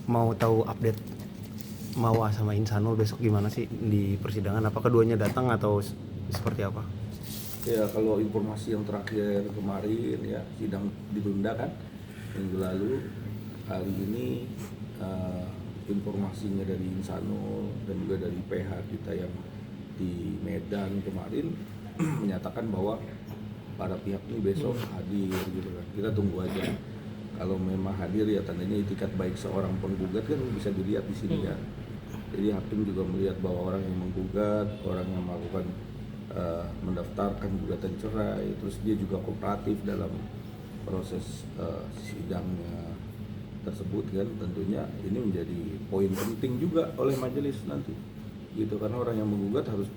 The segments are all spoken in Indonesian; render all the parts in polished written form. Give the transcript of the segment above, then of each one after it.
mau tahu update Mawa sama Insanul besok gimana sih di persidangan? Apa keduanya datang atau seperti apa? Ya kalau informasi yang terakhir kemarin ya sidang ditunda kan minggu lalu, hari ini informasinya dari Insanul dan juga dari PH kita yang di Medan kemarin menyatakan bahwa para pihak ini besok hadir gitu kan. Kita tunggu aja. Kalau memang hadir ya tandanya itikat baik seorang penggugat kan bisa dilihat di sini kan. Jadi hakim juga melihat bahwa orang yang menggugat, orang yang melakukan mendaftarkan gugatan cerai, terus dia juga kooperatif dalam proses sidangnya tersebut kan, tentunya ini menjadi poin penting juga oleh majelis nanti gitu, karena orang yang menggugat harus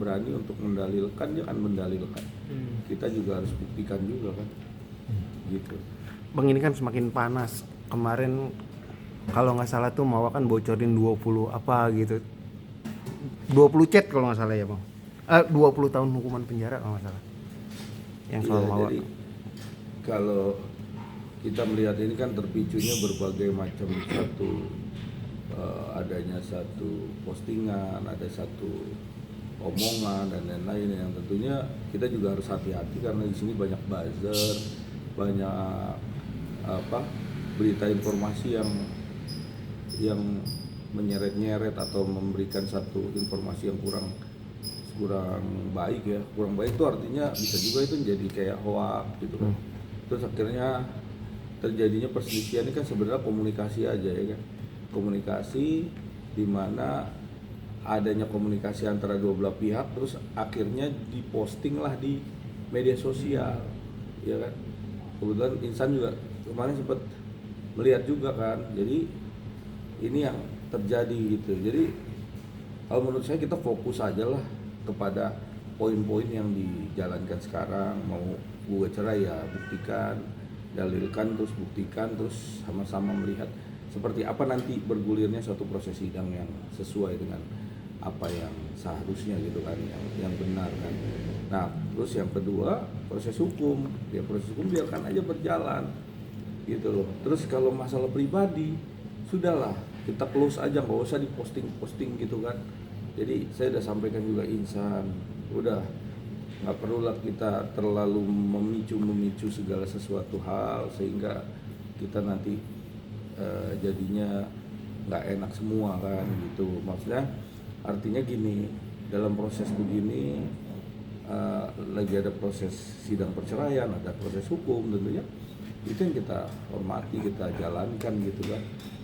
berani untuk mendalilkan, dia kan mendalilkan, kita juga harus buktikan juga kan gitu. Bang, ini kan semakin panas. Kemarin kalau nggak salah tuh Mawa kan bocorin 20 apa gitu, 20 chat kalau nggak salah ya Bang, 20 tahun hukuman penjara kalau nggak salah yang soal Mawa. Jadi kalau kita melihat ini kan terpicunya berbagai macam adanya satu postingan, ada satu omongan dan lain-lain yang tentunya kita juga harus hati-hati karena di sini banyak buzzer, banyak berita informasi yang menyeret-nyeret atau memberikan satu informasi yang kurang baik ya. Kurang baik itu artinya bisa juga itu menjadi kayak hoax gitu kan. Terus akhirnya terjadinya perselisihan ini kan sebenarnya komunikasi aja ya kan. Komunikasi di mana adanya komunikasi antara dua belah pihak terus akhirnya diposting lah di media sosial ya kan. Kebetulan Insan juga kemarin sempat melihat juga kan. Jadi ini yang terjadi gitu. Jadi kalau menurut saya kita fokus aja lah kepada poin-poin yang dijalankan sekarang. Mau gugat cerai ya buktikan, dalilkan, terus buktikan, terus sama-sama melihat seperti apa nanti bergulirnya suatu proses sidang yang sesuai dengan apa yang seharusnya gitu kan, yang benar kan. Nah terus yang kedua proses hukum, ya proses hukum biarkan aja berjalan gitu loh. Terus kalau masalah pribadi sudahlah kita close aja, nggak usah diposting gitu kan. Jadi saya udah sampaikan juga Insan, udah nggak perlulah kita terlalu memicu segala sesuatu hal sehingga kita nanti jadinya nggak enak semua kan gitu. Maksudnya artinya gini, dalam proses begini lagi ada proses sidang perceraian, ada proses hukum, tentunya itu yang kita hormati, kita jalankan gitu kan.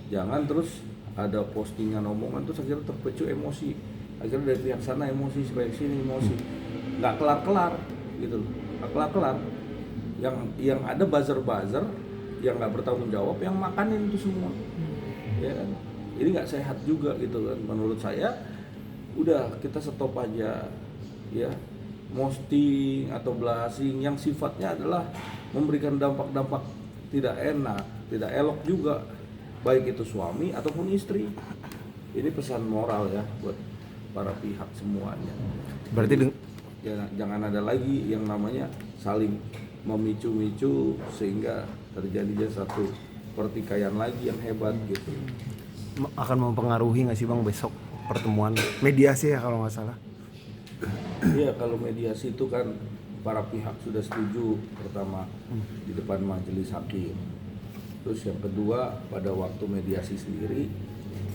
Jangan terus ada postingan omongan terus akhirnya terpicu emosi, akhirnya dari pihak sana emosi, supaya sini emosi, nggak kelar gitu loh, nggak kelar. Yang ada buzzer yang nggak bertanggung jawab yang makanin itu semua ya kan. Ini nggak sehat juga gitu kan. Menurut saya udah kita stop aja ya posting atau blasting yang sifatnya adalah memberikan dampak tidak enak, tidak elok juga, baik itu suami ataupun istri. Ini pesan moral ya buat para pihak semuanya. Berarti Jangan ada lagi yang namanya saling memicu sehingga terjadinya satu pertikaian lagi yang hebat gitu. akan mempengaruhi nggak sih Bang besok pertemuan mediasi ya kalau nggak salah? Iya, kalau mediasi itu kan para pihak sudah setuju pertama di depan majelis hakim. Terus yang kedua pada waktu mediasi sendiri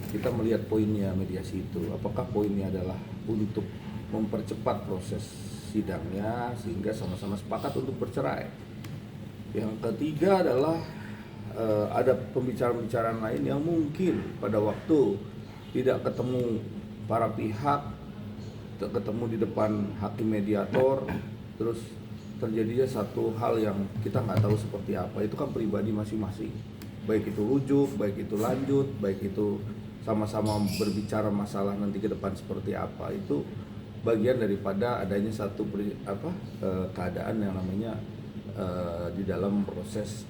kita melihat poinnya mediasi itu. Apakah poinnya adalah untuk mempercepat proses sidangnya sehingga sama-sama sepakat untuk bercerai. Yang ketiga adalah ada pembicaraan-pembicaraan lain yang mungkin pada waktu tidak ketemu para pihak, ketemu di depan hakim mediator, terus terjadinya satu hal yang kita nggak tahu seperti apa. Itu kan pribadi masing-masing, baik itu rujuk, baik itu lanjut, baik itu sama-sama berbicara masalah nanti ke depan seperti apa. Itu bagian daripada adanya satu keadaan yang namanya di dalam proses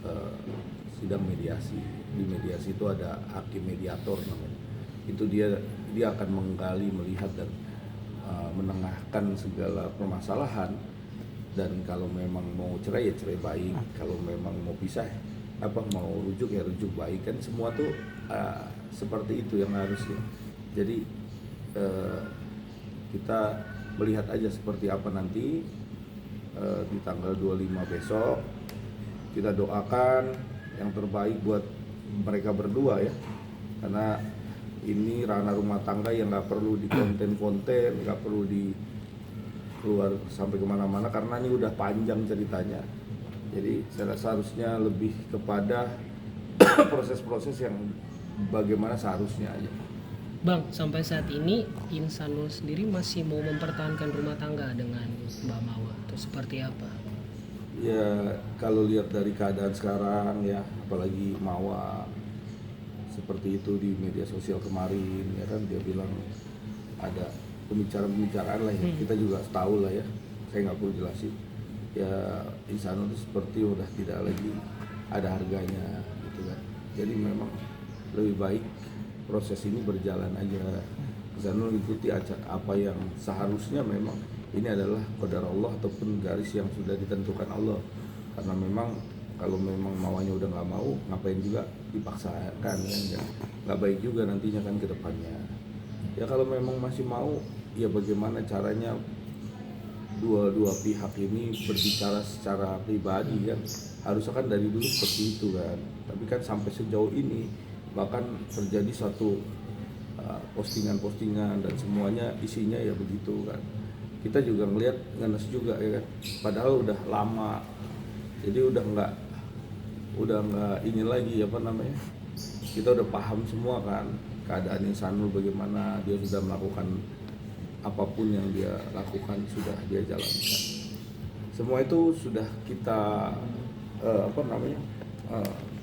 sidang mediasi. Di mediasi itu ada hakim mediator namanya. Itu dia akan menggali, melihat dan menengahkan segala permasalahan. Dan kalau memang mau cerai ya cerai baik, kalau memang mau pisah mau rujuk ya rujuk baik kan. Semua tuh seperti itu yang harusnya. Jadi kita melihat aja seperti apa nanti di tanggal 25 besok. Kita doakan yang terbaik buat mereka berdua ya, karena ini ranah rumah tangga yang nggak perlu di konten-konten, nggak perlu di keluar sampai kemana-mana karena ini udah panjang ceritanya. Jadi saya rasa harusnya lebih kepada proses-proses yang bagaimana seharusnya aja. Bang, sampai saat ini Insanul sendiri masih mau mempertahankan rumah tangga dengan Mbak Mawa atau seperti apa? Ya kalau lihat dari keadaan sekarang ya, apalagi Mawa seperti itu di media sosial kemarin ya kan, dia bilang ada pembicaraan lah ya, kita juga tahu lah ya, saya nggak perlu jelasin ya. Insanul itu seperti udah tidak lagi ada harganya gitu kan. Jadi memang lebih baik proses ini berjalan aja. Insanul ikuti apa yang seharusnya, memang ini adalah qadar Allah ataupun garis yang sudah ditentukan Allah. Karena memang kalau memang maunya udah nggak mau, ngapain juga dipaksakan kan, nggak baik juga nantinya kan ke depannya. Ya kalau memang masih mau, ya bagaimana caranya dua pihak ini berbicara secara pribadi kan, harusnya kan dari dulu seperti itu kan. Tapi kan sampai sejauh ini bahkan terjadi satu postingan-postingan dan semuanya isinya ya begitu kan. Kita juga ngelihat ngenes juga ya kan, padahal udah lama, jadi udah nggak ini lagi apa namanya, kita udah paham semua kan keadaan Insanul bagaimana, dia sudah melakukan apapun yang dia lakukan sudah dia jalankan. Semua itu sudah kita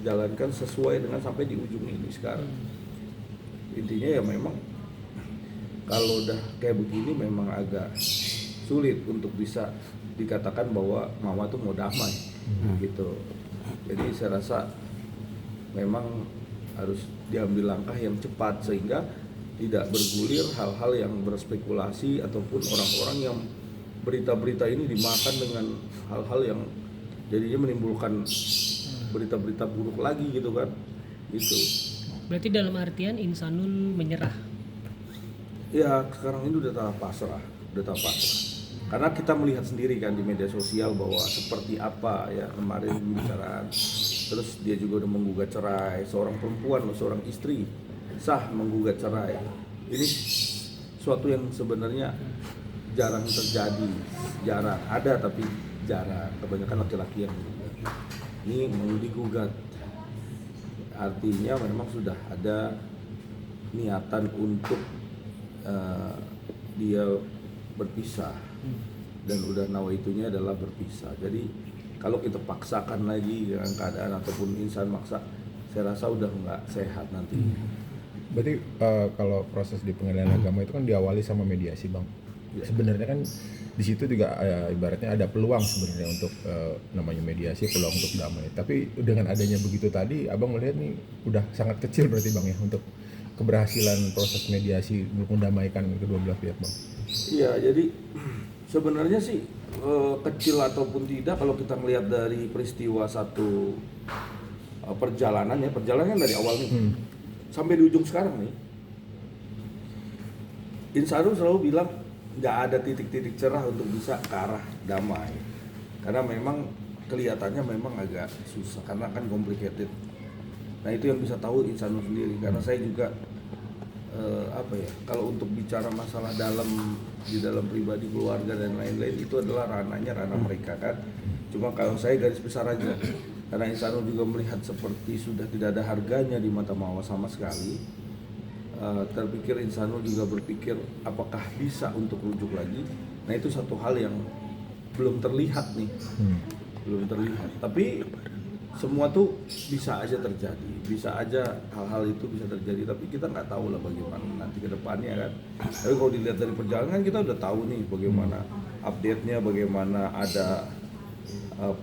jalankan sesuai dengan sampai di ujung ini sekarang. Intinya ya memang kalau udah kayak begini memang agak sulit untuk bisa dikatakan bahwa Mama tuh mau damai gitu. Jadi saya rasa memang harus diambil langkah yang cepat sehingga tidak bergulir hal-hal yang berspekulasi ataupun orang-orang yang berita-berita ini dimakan dengan hal-hal yang jadinya menimbulkan berita-berita buruk lagi gitu kan. Gitu. Berarti dalam artian Insanul menyerah. Ya sekarang ini udah tahap pasrah. Karena kita melihat sendiri kan di media sosial bahwa seperti apa ya kemarin pembicaraan. Terus dia juga udah menggugat cerai, seorang perempuan, seorang istri sah menggugat cerai. Ini suatu yang sebenarnya jarang terjadi, jarang ada tapi jarang. Kebanyakan laki-laki yang menggugat. Ini mau digugat. Artinya memang sudah ada niatan untuk dia berpisah dan udah nawaitunya adalah berpisah. Jadi kalau kita paksakan lagi dengan keadaan ataupun insan maksa, saya rasa udah nggak sehat nanti. Berarti kalau proses di pengadilan agama itu kan diawali sama mediasi, Bang. Ya. Sebenarnya kan di situ juga ibaratnya ada peluang sebenarnya untuk namanya mediasi, peluang untuk damai. Tapi dengan adanya begitu tadi, Abang melihat nih udah sangat kecil berarti Bang ya untuk keberhasilan proses mediasi untuk mendamaikan kedua belah pihak, Bang. Iya, jadi sebenarnya sih kecil ataupun tidak kalau kita melihat dari peristiwa satu perjalanan dari awal nih sampai di ujung sekarang nih, Insanul selalu bilang nggak ada titik-titik cerah untuk bisa ke arah damai, karena memang kelihatannya memang agak susah karena kan complicated. Nah itu yang bisa tahu Insanul sendiri, karena saya juga kalau untuk bicara masalah di dalam pribadi, keluarga dan lain-lain itu adalah ranah mereka kan. Cuma kalau saya garis besar aja, karena Insanul juga melihat seperti sudah tidak ada harganya di mata Mawa sama sekali. Terpikir Insanul juga berpikir apakah bisa untuk rujuk lagi. Nah itu satu hal yang belum terlihat nih, belum terlihat. Tapi semua tuh bisa aja terjadi, bisa aja hal-hal itu bisa terjadi. Tapi kita nggak tahu lah bagaimana nanti ke depannya kan. Tapi kalau dilihat dari perjalanan kita udah tahu nih bagaimana update-nya, bagaimana ada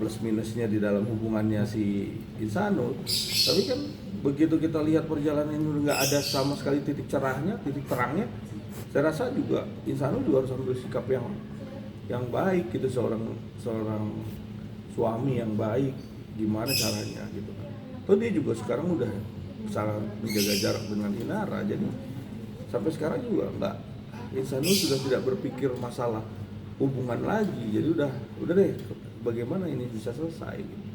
plus minusnya di dalam hubungannya si Insanul. Tapi kan begitu kita lihat perjalanan ini nggak ada sama sekali titik cerahnya, titik terangnya, saya rasa juga Insanul juga harus ambil sikap yang baik gitu, seorang suami yang baik, gimana caranya gitu kan. Toh dia juga sekarang udah sangat menjaga jarak dengan Inara. Jadi sampai sekarang juga nggak, Insanul sudah tidak berpikir masalah hubungan lagi. Jadi udah deh, bagaimana ini bisa selesai gitu.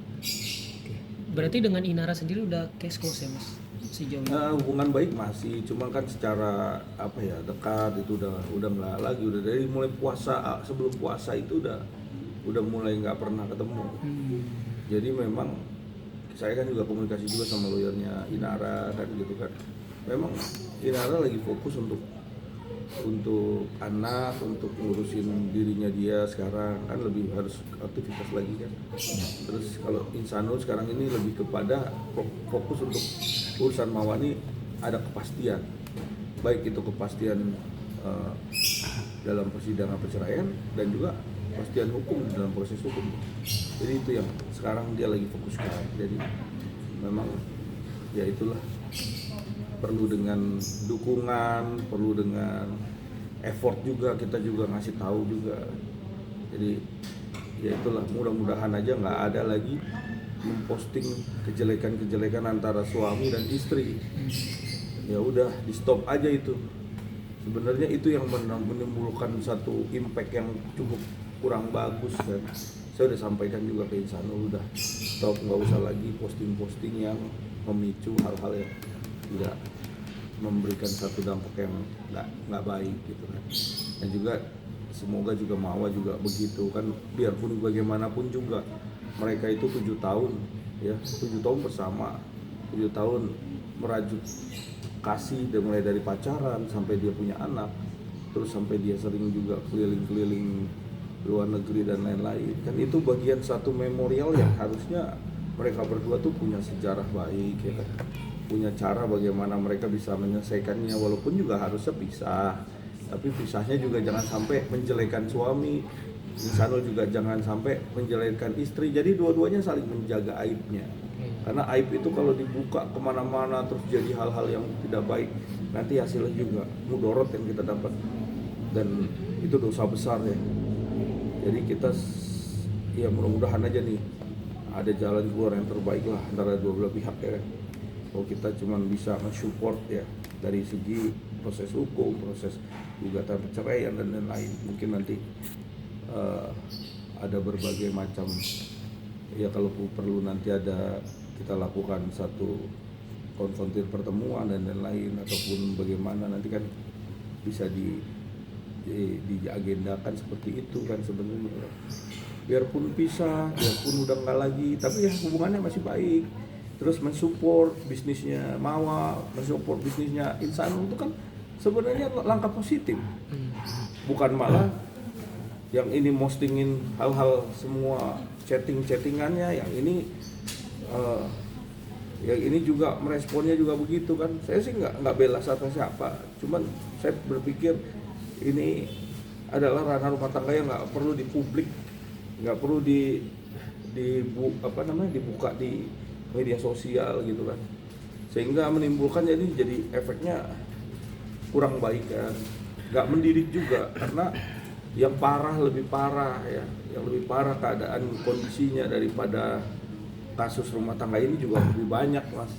Berarti dengan Inara sendiri udah case close ya mas sejauh ini? Hubungan baik masih, cuma kan secara apa ya, dekat itu udah nggak lagi, udah dari mulai puasa, sebelum puasa itu udah mulai nggak pernah ketemu. Jadi memang saya kan juga komunikasi juga sama lawyernya Inara kan gitu kan. Memang Inara lagi fokus untuk anak, untuk ngurusin dirinya dia sekarang, kan lebih harus aktivitas lagi kan. Terus kalau Insanul sekarang ini lebih kepada fokus untuk urusan Mawani, ada kepastian, baik itu kepastian dalam persidangan perceraian dan juga kepastian hukum dalam proses hukum. Jadi itu yang sekarang dia lagi fokuskan. Jadi memang ya itulah, perlu dengan dukungan, perlu dengan effort juga, kita juga ngasih tahu juga. Jadi ya itulah, mudah-mudahan aja nggak ada lagi memposting kejelekan-kejelekan antara suami dan istri. Ya udah, di stop aja itu. Sebenarnya itu yang menimbulkan satu impact yang cukup kurang bagus kan. Saya udah sampaikan juga ke Insanul, udah stop, nggak usah lagi posting-posting yang memicu hal-hal yang tidak memberikan satu dampak yang nggak baik gitu kan. Dan juga semoga juga Mawa juga begitu kan, biarpun bagaimanapun juga mereka itu 7 tahun ya, 7 tahun bersama, 7 tahun merajut kasih, dan mulai dari pacaran sampai dia punya anak, terus sampai dia sering juga keliling-keliling luar negeri dan lain-lain kan. Itu bagian satu memorial yang harusnya mereka berdua tuh punya sejarah baik ya kan, punya cara bagaimana mereka bisa menyelesaikannya, walaupun juga harusnya pisah, tapi pisahnya juga jangan sampai menjelekan suami, Insanul juga jangan sampai menjelekan istri. Jadi dua-duanya saling menjaga aibnya, karena aib itu kalau dibuka kemana-mana terus jadi hal-hal yang tidak baik, nanti hasilnya juga mudorot yang kita dapat, dan itu dosa besar ya. Jadi kita ya mudah-mudahan aja nih ada jalan keluar yang terbaik lah antara dua belah pihak ya. Kalau kita cuma bisa mensupport ya dari segi proses hukum, proses gugatan perceraian dan lain-lain, mungkin nanti ada berbagai macam ya, kalau perlu nanti ada kita lakukan satu konfrontir pertemuan dan lain-lain, ataupun bagaimana nanti kan bisa diagendakan seperti itu kan sebenarnya. Biarpun pisah, biarpun udah nggak lagi, tapi ya hubungannya masih baik. Terus mensupport bisnisnya Mawa, mensupport bisnisnya Insanul, itu kan sebenarnya langkah positif. Bukan malah yang ini postingin hal-hal semua chattingannya, yang ini juga meresponnya juga begitu kan. Saya sih nggak bela siapa, cuman saya berpikir ini adalah ranah rumah tangga yang nggak perlu dipublik, nggak perlu dibuka di media sosial gitu kan, sehingga menimbulkan jadi efeknya kurang baik kan, nggak mendidik juga, karena yang parah lebih parah ya, yang lebih parah keadaan kondisinya daripada kasus rumah tangga ini juga lebih banyak mas.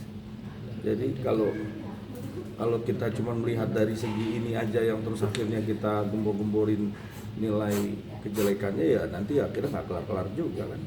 Jadi kalau kita cuma melihat dari segi ini aja yang terus akhirnya kita gembor-gemborin nilai kejelekannya, ya nanti akhirnya nggak kelar-kelar juga kan.